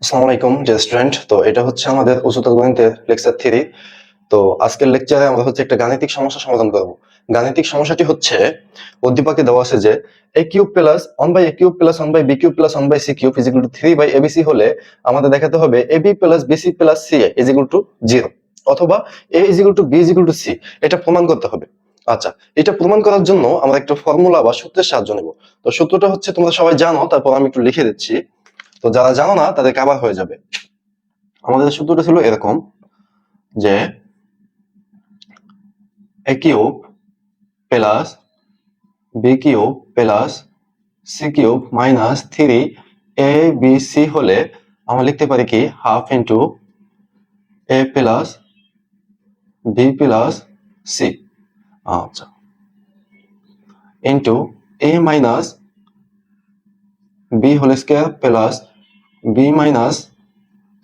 আসসালামু আলাইকুম স্টুডেন্ট। তো এটা হচ্ছে আমাদের উচ্চতর গণিতের লেকচার 3। তো আজকের লেকচারে আমরা হচ্ছে একটা গাণিতিক সমস্যা সমাধান করব। গাণিতিক সমস্যাটি হচ্ছে উদ্দীপকে দেওয়া আছে যে a cube plus 1/a cube plus 1/b cube plus 1/c cube is equal two 3/abc হলে আমাদের দেখাতে হবে ab plus bc plus ca is equal to 0 অথবা a is equal two b is equal to c। এটা প্রমাণ করতে হবে। আচ্ছা, এটা প্রমাণ করার জন্য আমরা একটা ফর্মুলা বা সূত্রের সাহায্য নেব। তো সূত্রটা হচ্ছে তোমরা সবাই জানো, তারপর আমি একটু লিখে দিচ্ছি। তো যারা জানো না তাদের কাবার হয়ে যাবে। আমাদের সূত্রটা ছিল এরকম যে a cube plus b cube plus c cube minus 3abc হলে আমরা লিখতে পারি কি half into a plus b plus c, আচ্ছা, into a minus b whole square plus b minus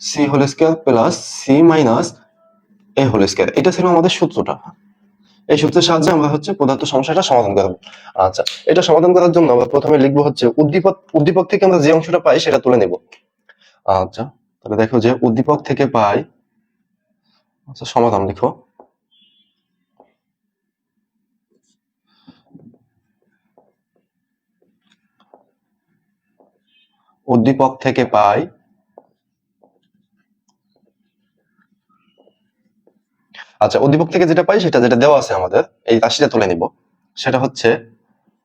c whole square plus c minus a whole square. এটা ছিল আমাদের সূত্রটা। এই সূত্রের সাহায্যে আমরা হচ্ছে পদার্থ সমস্যাটা সমাধান করব। আচ্ছা, এটা সমাধান করার জন্য আমরা প্রথমে লিখবো হচ্ছে উদ্দীপক। উদ্দীপক থেকে আমরা যে অংশটা পাই সেটা তুলে নেব। আচ্ছা, তাহলে দেখো যে উদ্দীপক থেকে পাই, আচ্ছা সমাধান লিখো। উদ্দীপক থেকে পাই, আচ্ছা উদ্দীপক থেকে যেটা পাই সেটা যেটা দেওয়া আছে আমাদের এই রাশিটা তুলে নিব। সেটা হচ্ছে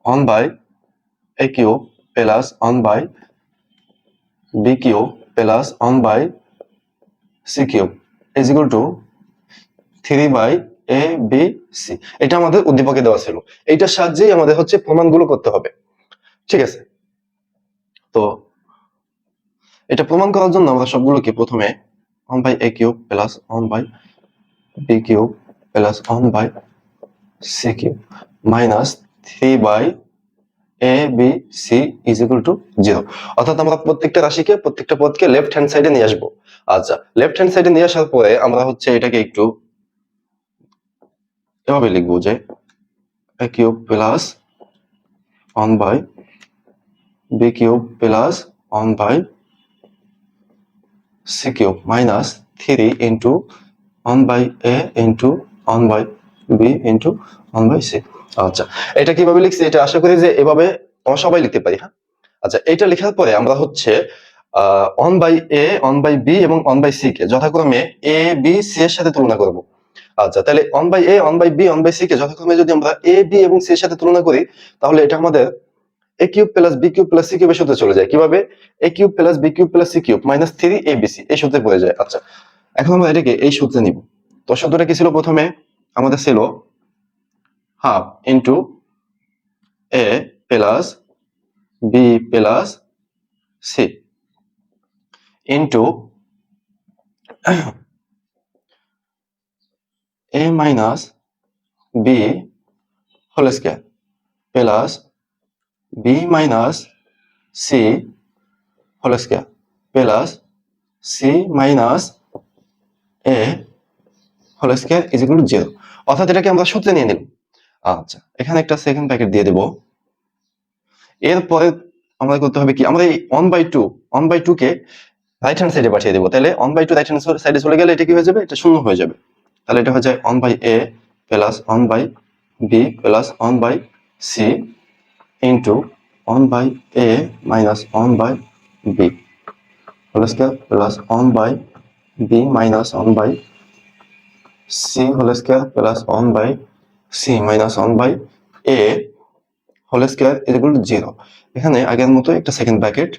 1/a cube plus 1/b cube plus 1/c cube is equal two 3/abc। এটা আমাদের উদ্দীপকে দেওয়া ছিল। এইটার সাহায্যেই আমাদের হচ্ছে প্রমাণগুলো করতে হবে। ঠিক আছে, তো এটা প্রমাণ করার জন্য আমরা সবগুলোকে প্রথমে 1/a cube plus 1/b cube plus 1/c cube minus 3/abc is equal to 0। অর্থাৎ আমরা প্রত্যেকটা রাশিকে, প্রত্যেকটা পদকে লেফট হ্যান্ড সাইডে নিয়ে আসবো। আচ্ছা, লেফট হ্যান্ড সাইডে নিয়ে আসার পরে আমরা হচ্ছে এটাকে একটু এভাবে লিখবো যে a cube plus 1/b cube plus 1/c cube minus 3 into 1/a into 1/b into 1/c। আচ্ছা, এটা কিভাবে লিখছি এটা আশা করি যে এভাবে আমরা সবাই লিখতে পারি। হ্যাঁ, আচ্ছা, এটা লেখার পরে আমরা হচ্ছে 1/a 1/b এবং 1/c কে যথাক্রমে a b c এর সাথে তুলনা করব। আচ্ছা, তাহলে 1/a 1/b 1/c কে যথাক্রমে যদি আমরা a b এবং c এর সাথে তুলনা করি তাহলে এটা আমাদের a cube plus b cube plus c কিউবের সূত্রে চলে যায়। কিভাবে? a cube plus b cube plus c cube minus 3abc এই সূত্রে পড়ে যায়। আচ্ছা, এখন আমরা এটাকে এই সূত্রে নিব। তো সূত্রটা কি ছিল? প্রথমে আমাদের ছিল half into a plus b plus c into a minus b whole square plus b minus c whole square plus c minus a whole square is equal to 0। অর্থাৎ এটাকে আমরা সূত্রে নিয়ে নিলাম। আচ্ছা, এখানে একটা সেকেন্ড ব্র্যাকেট দিয়ে দেব। এরপরে আমাদের করতে হবে কি, আমরা এই 1/2 কে রাইট হ্যান্ড সাইডে পাঠিয়ে দেবো। তাহলে 1/2 রাইট হ্যান্ড সাইডে চলে গেলে এটা কি হয়ে যাবে? এটা শূন্য হয়ে যাবে। তাহলে এটা হয়ে যায় 1/a plus 1/b plus 1/c into 1/a minus 1/b whole square plus 1/b minus 1/c whole square plus 1/c minus 1/a whole square is equal to 0। এখানে আগের মতো একটা সেকেন্ড ব্র্যাকেট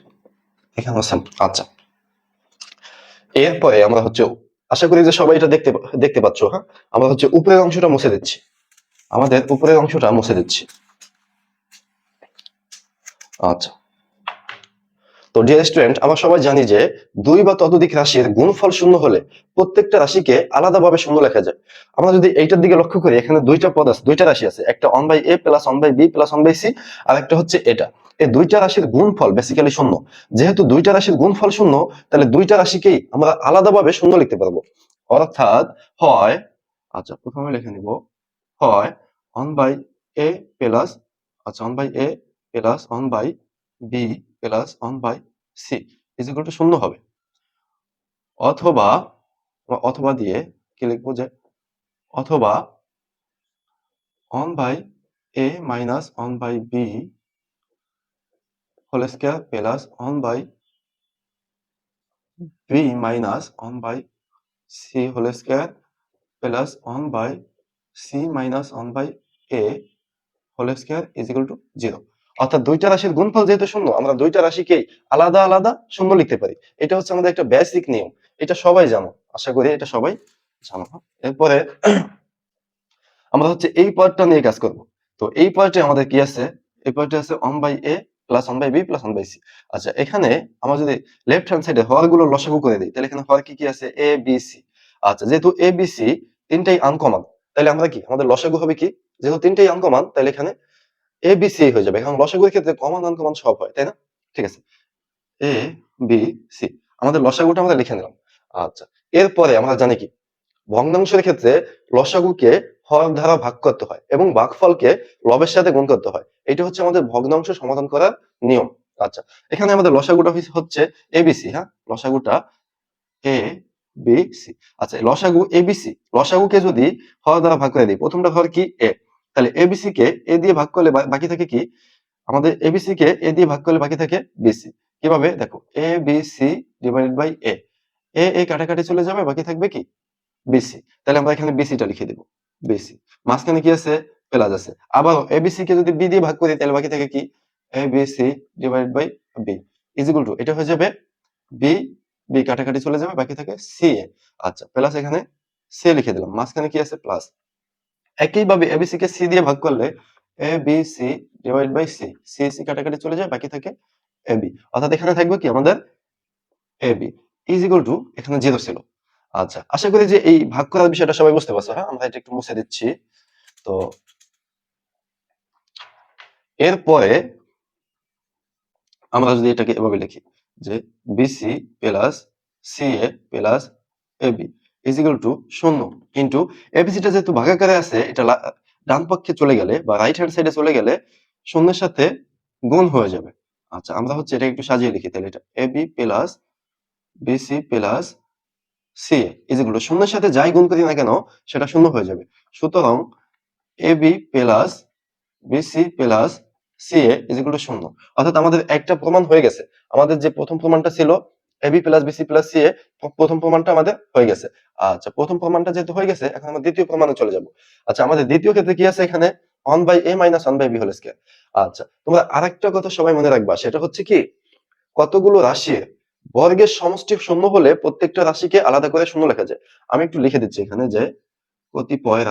এখানে আছে। আচ্ছা, এরপরে আমরা হচ্ছে আশা করি যে সবাই এটা দেখতে দেখতে পাচ্ছ। হ্যাঁ, আমরা হচ্ছে উপরের অংশটা মুছে দিচ্ছি। আমাদের উপরের অংশটা মুছে দিচ্ছি। আচ্ছা, তো ডিয়ার স্টুডেন্ট, আমরা সবাই জানি যে দুই বা ততোধিক রাশির গুণফল শূন্য হলে প্রত্যেকটা রাশিকে আলাদাভাবে শূন্য লেখা যায়। আমরা যদি এইটার দিকে লক্ষ্য করি, এখানে দুইটা পদ আছে, দুইটা রাশি আছে, একটা 1/a plus 1/b plus 1/c আর একটা হচ্ছে এটা। এই দুইটা রাশির গুণফল বেসিক্যালি শূন্য। যেহেতু দুইটা রাশির গুণফল শূন্য, তাহলে দুইটা রাশিকেই আমরা আলাদাভাবে শূন্য লিখতে পারবো। অর্থাৎ হয়, আচ্ছা প্রথমে লিখে নিব, হয় 1/a প্লাস, আচ্ছা 1/a plus 1/b plus 1/c is equal two শূন্য হবে, অথবা অথবা দিয়ে কি লিখবো যে অথবা 1 by a minus 1 by b whole square plus 1 by b minus 1 by c whole square plus 1 by c minus 1 by a whole square is equal to 0। অর্থাৎ দুইটা রাশির গুণফল যেহেতু শূন্য, আমরা দুইটা রাশিকেই আলাদা আলাদা শূন্য লিখতে পারি। এটা হচ্ছে আমাদের একটা বেসিক নিয়ম, এটা সবাই জানো, আশা করি এটা সবাই জানো। এরপরে আমরা হচ্ছে এই পার্টটা নিয়ে কাজ করব। তো এই পার্টে আমাদের কি আছে, এই পার্টে আছে 1 by a plus 1 by b plus 1 by c। আচ্ছা, এখানে আমরা যদি লেফট হ্যান্ড সাইডে হরগুলো লসাগু করে দিই, তাহলে এখানে হর কি কি আছে, a b c। আচ্ছা, যেহেতু a b c তিনটাই আনকমন, তাহলে আমরা কি আমাদের লসাগু হবে কি, যেহেতু তিনটাই আনকমন তাহলে এখানে a b c হয়ে যাবে। এখন লসাগুর ক্ষেত্রে কমন আনকমন সব হয়, তাই না? ঠিক আছে, a b c আমাদের লসাগুটা আমরা লিখে নিলাম। আচ্ছা, এরপরে আমরা জানি কি ভগ্নাংশের ক্ষেত্রে লসাগুকে হর দ্বারা ভাগ করতে হয় এবং ভাগফলকে লবের সাথে গুণ করতে হয়। এটা হচ্ছে আমাদের ভগ্নাংশ সমাধান করার নিয়ম। আচ্ছা, এখানে আমাদের লসাগুটা হচ্ছে এবিসি। হ্যাঁ, লসাগুটা এ বি সি। আচ্ছা, লসাগু এবিসি, লসাগুকে যদি হর দ্বারা ভাগ করে দিই, প্রথমটা হর কি এ, তাহলে এবিসি কে এ দিয়ে ভাগ করলে বাকি থাকে কি, আমাদের এবিসি কে এ দিয়ে ভাগ করলে বাকি থাকে বিসি। কিভাবে দেখো, এ বি সি ডিভাইডেড বাই এ, এ কাটাকাটি চলে যাবে, বাকি থাকবে কি বিসি। তাহলে আমরা এখানে বিসিটা লিখে দিব, বিসি। মাঝখানে কি আছে, প্লাস আছে। আবার এবিসি কে যদি বি দিয়ে ভাগ করি তাহলে বাকি থাকে কি, a b c divided by b is equal to, এটা হয়ে যাবে বি, বি কাটাকাটি চলে যাবে, বাকি থাকে সি এ। আচ্ছা, প্লাস এখানে সি লিখে দিলাম, মাঝখানে কি আছে, প্লাস। একইভাবে এবিসি কে সি দিয়ে ভাগ করলে a b c divide by c, c c কাটাকাটি চলে যায়, বাকি থাকে এবি। অর্থাৎ এখানে থাকবে কি আমাদের এবি ইজ ইকুয়াল টু, এখানে জিরো ছিল। আচ্ছা, আশা করি যে এই ভাগ করার বিষয়টা সবাই বুঝতে পারছো। হ্যাঁ, আমরা এটা একটু মুছে দিচ্ছি। তো এরপরে আমরা যদি এটাকে এভাবে লিখি যে b c plus C a plus a b is equal to 0 into এবিসিটা যেহেতু ভাগাকারে আছে, এটা ডান পক্ষে চলে গেলে বা রাইট হ্যান্ড সাইডে চলে গেলে শূন্যের সাথে গুণ হয়ে যাবে। আচ্ছা, আমরা হচ্ছে এটা একটু সাজিয়ে লিখি, তাহলে এটা AB plus BC plus C A is equal to, শূন্যের সাথে যাই গুণ করি না কেন সেটা শূন্য হয়ে যাবে। সুতরাং AB plus BC plus CA is equal to 0। অর্থাৎ আমাদের একটা প্রমাণ হয়ে গেছে। আমাদের যে প্রথম প্রমাণটা ছিল AB plus BC plus CA, প্রথম প্রমাণটা আমাদের হয়ে গেছে। আচ্ছা, প্রথম প্রমাণটা যেহেতু হয়ে গেছে, এখন আমরা দ্বিতীয় প্রমাণে চলে যাব। আচ্ছা, আমাদের দ্বিতীয় ক্ষেত্রে কি আছে, এখানে 1 by A minus 1 by B whole square. আচ্ছা, তোমরা আরেকটা কথা সবাই মনে রাখবা, সেটা হচ্ছে কি কতগুলো রাশির বর্গের সমষ্টি শূন্য হলে প্রত্যেকটা রাশিকে আলাদা করে শূন্য লেখা যায়। আমি একটু লিখে দিচ্ছি এখানে যে কতিপয়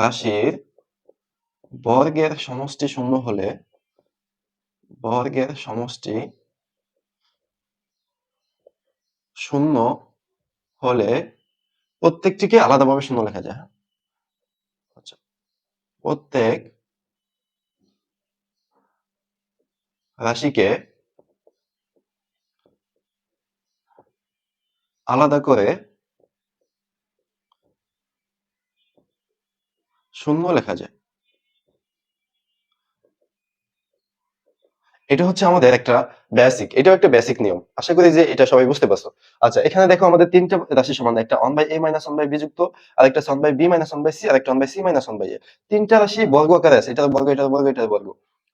রাশির বর্গের সমষ্টি শূন্য হলে বর্গের সমষ্টি শূন্য হলে প্রত্যেকটিকে আলাদাভাবে শূন্য লেখা যায়। আচ্ছা, প্রত্যেক রাশিকে আলাদা করে শূন্য লেখা যায়। এটা হচ্ছে আমাদের একটা বেসিক, এটাও একটা বেসিক নিয়ম। আশা করি যে এটা সবাই বুঝতে পারছো। আচ্ছা, এখানে দেখো আমাদের তিনটা রাশি সমান, একটা 1 by a minus 1 by b যুক্ত, আর একটা 1 by b minus 1 by c, আর একটা 1 by c minus 1 by a। তিনটা রাশি বর্গ আকারে আছে, এটার বর্গ, এটার বর্গ, এটার বর্গ।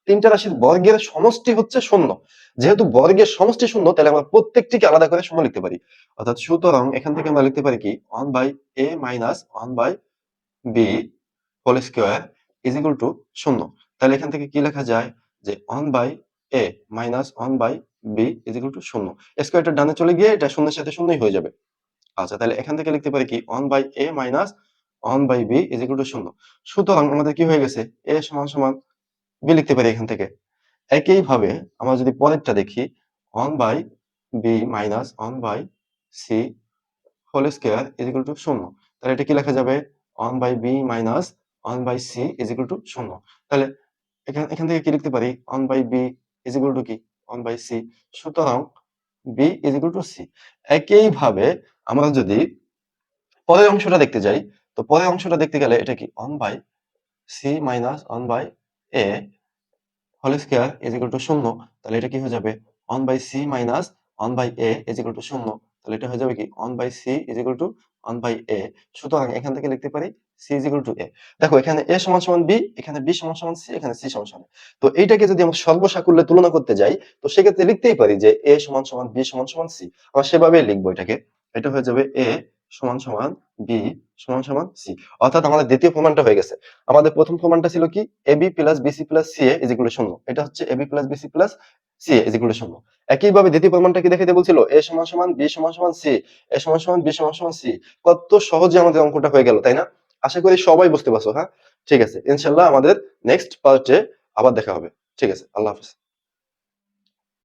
তিনটা রাশির বর্গের সমষ্টি হচ্ছে শূন্য। যেহেতু বর্গের সমষ্টি শূন্য, তাহলে আমরা প্রত্যেকটিকে আলাদা করে শূন্য লিখতে পারি। অর্থাৎ সুতরাং এখান থেকে আমরা লিখতে পারি কি 1 by a minus 1 by b whole square is equal to 0। তাহলে এখান থেকে কি লেখা যায় যে 1 by a minus 1 by b is equal to 0। স্কয়ারটা ডানে চলে গিয়ে এটা শূন্যের সাথে শূন্যই হয়ে যাবে। আচ্ছা, তাহলে এখান থেকে লিখতে পারি কি 1 by a minus 1 by b is equal to 0। সুতরাং আমাদের কি হয়ে গেছে, a সমান সমান b লিখতে পারি এখান থেকে। একইভাবে আমরা যদি পরেরটা দেখি 1 by b minus 1 by c whole square is equal to 0। তাহলে এটা কি লেখা যাবে 1 by b minus 1 by c is equal to 0। তাহলে এখান থেকে কি লিখতে পারি 1 by b is equal to কি 1 বাই c। সুতরাং b is equal to c। একইভাবে আমরা যদি পরের অংশটা দেখতে যাই, তো পরের অংশটা দেখতে গেলে এটা কি 1 by c minus 1 by a whole square is equal to 0, তাহলে এটা কি হয়ে যাবে 1 by c minus 1 by a is equal to 0, তাহলে এটা হয়ে যাবে কি 1 by c is equal to 1 by a. সুতরাং এখান থেকে লিখতে পারি c is equal to a. দেখো এখানে এ সমান সমান বি, এখানে বি সমান সমান সি, এখানে সি সমান সমান। তো এইটাকে যদি আমরা সর্বসাকুল্যে তুলনা করতে যাই, তো সেক্ষেত্রে লিখতেই পারি যে এ সমান সমান বি সমান সমান সি। আমরা সেভাবেই লিখবো এটাকে। এটা হয়ে যাবে এ সমান সমান বি সমান সমান সি। অর্থাৎ আমাদের দ্বিতীয় প্রমাণটা হয়ে গেছে। আমাদের প্রথম প্রমাণটা ছিল কি AB plus BC plus CA is equal to 0। এটা হচ্ছে AB plus BC plus CA is equal to 0। একইভাবে দ্বিতীয় প্রমাণটা কি দেখাইতে বলছিল এ সমান সমান বি সমান সমান সি, এ সমান সমান বি সমান সমান সি। কত সহজে আমাদের অঙ্কটা হয়ে গেল, তাই না? আশা করি সবাই বুঝতে পারছো। হ্যাঁ, ঠিক আছে, ইনশাআল্লাহ আমাদের নেক্সট পার্টে আবার দেখা হবে। ঠিক আছে, আল্লাহ হাফেজ।